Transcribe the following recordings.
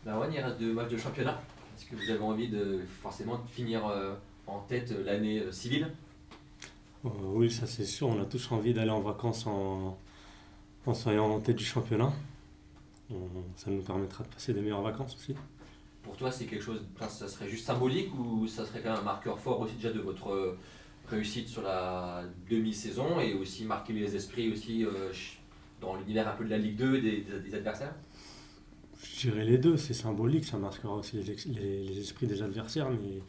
Marwan, il reste 2 matchs de championnat. Est-ce que vous avez envie de forcément de finir en tête l'année civile? Oui, ça c'est sûr, on a tous envie d'aller en vacances en soyant en tête du championnat. Ça nous permettra de passer des meilleures vacances aussi. Pour toi, c'est quelque chose, enfin, ça serait juste symbolique ou ça serait quand même un marqueur fort aussi déjà de votre réussite sur la demi-saison et aussi marquer les esprits aussi dans l'univers un peu de la Ligue 2 et des adversaires? Je dirais les deux, c'est symbolique, ça marquera aussi les esprits des adversaires, mais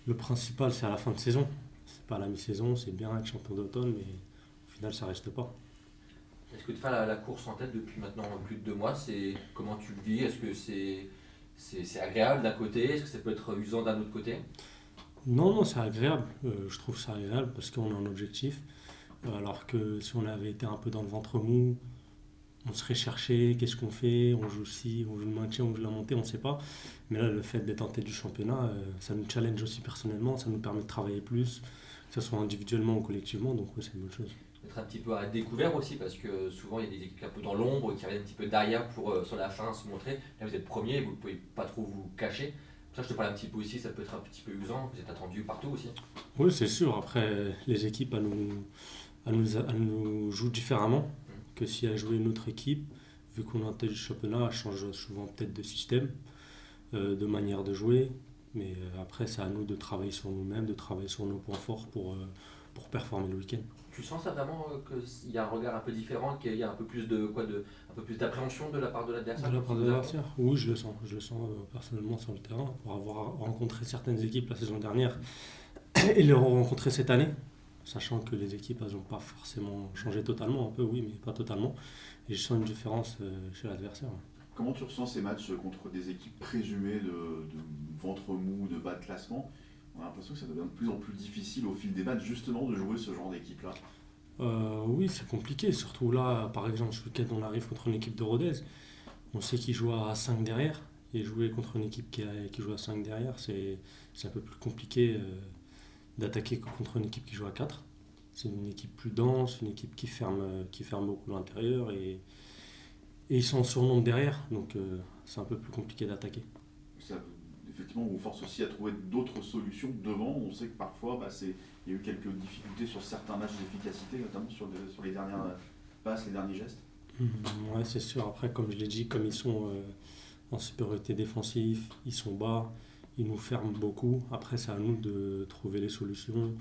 le principal c'est à la fin de saison. C'est pas à la mi-saison, c'est bien être champion d'automne, mais au final ça reste pas. Est-ce que de faire la course en tête depuis maintenant plus de 2 mois, c'est comment tu le vis? Est-ce que c'est agréable d'un côté? Est-ce que ça peut être usant d'un autre côté? Non, non, c'est agréable, je trouve ça agréable parce qu'on a un objectif, alors que si on avait été un peu dans le ventre mou, on serait cherché, qu'est-ce qu'on fait, on joue ci, on joue le maintien, on joue la montée, on ne sait pas. Mais là, le fait d'être en tête du championnat, ça nous challenge aussi personnellement, ça nous permet de travailler plus, que ce soit individuellement ou collectivement, donc ouais, c'est une bonne chose. Être un petit peu à découvert aussi parce que souvent il y a des équipes un peu dans l'ombre qui reviennent un petit peu derrière pour sur la fin se montrer. Là vous êtes premier, vous ne pouvez pas trop vous cacher. Pour ça je te parle un petit peu aussi, ça peut être un petit peu usant, vous êtes attendu partout aussi. Oui, c'est sûr, après, les équipes, elles nous jouent différemment que si elles jouaient une autre équipe. Vu qu'on est en tête du championnat, elles changent souvent peut-être de système, de manière de jouer. Mais après, c'est à nous de travailler sur nous-mêmes, de travailler sur nos points forts pour performer le week-end. Tu sens ça vraiment qu'il y a un regard un peu différent, qu'il y a un peu plus de quoi de un peu plus d'appréhension de la part de De l'adversaire la quand part il de vous affronte? l'adversaire, oui, je le sens personnellement sur le terrain, pour avoir rencontré certaines équipes la saison dernière et les rencontrer cette année, sachant que les équipes, elles n'ont pas forcément changé totalement, un peu oui, mais pas totalement. Et je sens une différence chez l'adversaire. Comment tu ressens ces matchs contre des équipes présumées de ventre mou, de bas de classement? On a l'impression que ça devient de plus en plus difficile au fil des matchs justement de jouer ce genre d'équipe-là. Oui, c'est compliqué, surtout là, par exemple, ce week-end, on arrive contre une équipe de Rodez. On sait qu'ils jouent à 5 derrière, et jouer contre une équipe qui joue à 5 derrière, c'est un peu plus compliqué d'attaquer que contre une équipe qui joue à 4. C'est une équipe plus dense, une équipe qui ferme beaucoup l'intérieur, et ils sont en surnombre derrière, donc c'est un peu plus compliqué d'attaquer. Ça, effectivement, vous force aussi à trouver d'autres solutions devant. On sait que parfois, il y a eu quelques difficultés sur certains matchs d'efficacité, notamment sur les dernières passes, les derniers gestes. Ouais, c'est sûr. Après, comme je l'ai dit, comme ils sont en supériorité défensive, ils sont bas, ils nous ferment beaucoup. Après, c'est à nous de trouver les solutions,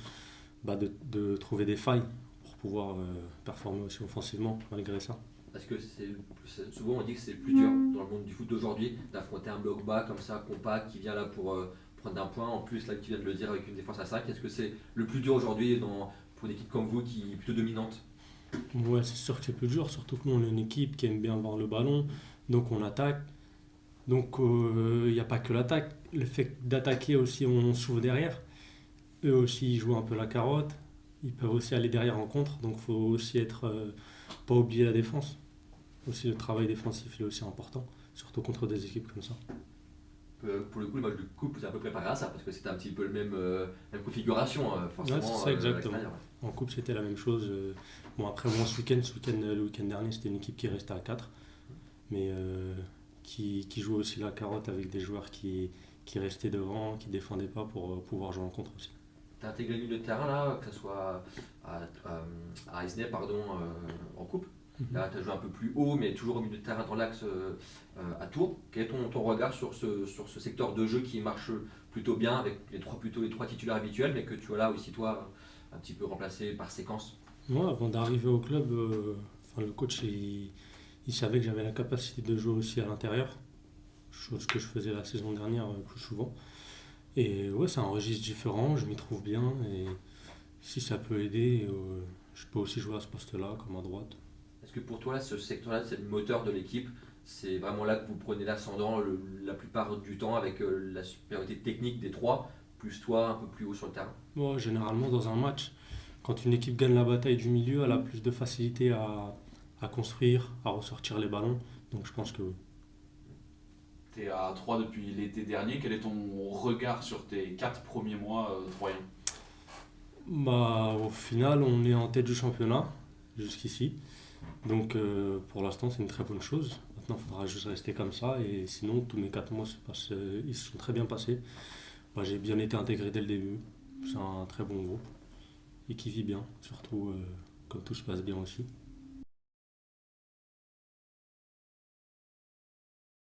de trouver des failles pour pouvoir performer aussi offensivement malgré ça. Parce que souvent on dit que c'est le plus dur dans le monde du foot d'aujourd'hui d'affronter un bloc bas comme ça, compact, qui vient là pour prendre un point. En plus, là, tu viens de le dire avec une défense à 5. Est-ce que c'est le plus dur aujourd'hui pour une équipe comme vous qui est plutôt dominante? Ouais, c'est sûr que c'est plus dur, surtout que nous, on est une équipe qui aime bien avoir le ballon, donc on attaque. Donc il n'y a pas que l'attaque, le fait d'attaquer aussi, on s'ouvre derrière. Eux aussi, ils jouent un peu la carotte. Ils peuvent aussi aller derrière en contre, donc il faut aussi être pas oublier la défense. Aussi le travail défensif il est aussi important, surtout contre des équipes comme ça. Pour le coup, le match de coupe, c'est un peu préparé à ça parce que c'était un petit peu le même configuration, Ouais, c'est forcément, ça à exactement. l'extérieur. En coupe, c'était la même chose. Bon, après, moi, le week-end dernier, c'était une équipe qui restait à 4, mais qui jouait aussi la carotte avec des joueurs qui restaient devant, qui défendaient pas pour pouvoir jouer en contre aussi. Tu as intégré le milieu de terrain là, que ce soit à Aisne, pardon, en coupe. Mhm. Là, tu as joué un peu plus haut, mais toujours au milieu de terrain dans l'axe à Tours. Quel est ton regard sur ce secteur de jeu qui marche plutôt bien avec plutôt les trois titulaires habituels, mais que tu as là aussi, toi, un petit peu remplacé par séquence? Moi, avant d'arriver au club, enfin, le coach, il savait que j'avais la capacité de jouer aussi à l'intérieur, chose que je faisais la saison dernière plus souvent. Et ouais, c'est un registre différent, je m'y trouve bien, et si ça peut aider, je peux aussi jouer à ce poste-là, comme à droite. Est-ce que pour toi, là, ce secteur-là, c'est le moteur de l'équipe? C'est vraiment là que vous prenez l'ascendant la plupart du temps avec la supériorité technique des trois, plus toi un peu plus haut sur le terrain? Moi, généralement, dans un match, quand une équipe gagne la bataille du milieu, elle a plus de facilité à construire, à ressortir les ballons, donc je pense que oui. Tu es à 3 depuis l'été dernier. Quel est ton regard sur tes 4 premiers mois troyens? Bah, au final, on est en tête du championnat, jusqu'ici. Donc pour l'instant, c'est une très bonne chose. Maintenant, il faudra juste rester comme ça. Et sinon, tous mes 4 mois ils se sont très bien passés. Bah, j'ai bien été intégré dès le début. C'est un très bon groupe et qui vit bien, surtout quand tout se passe bien aussi.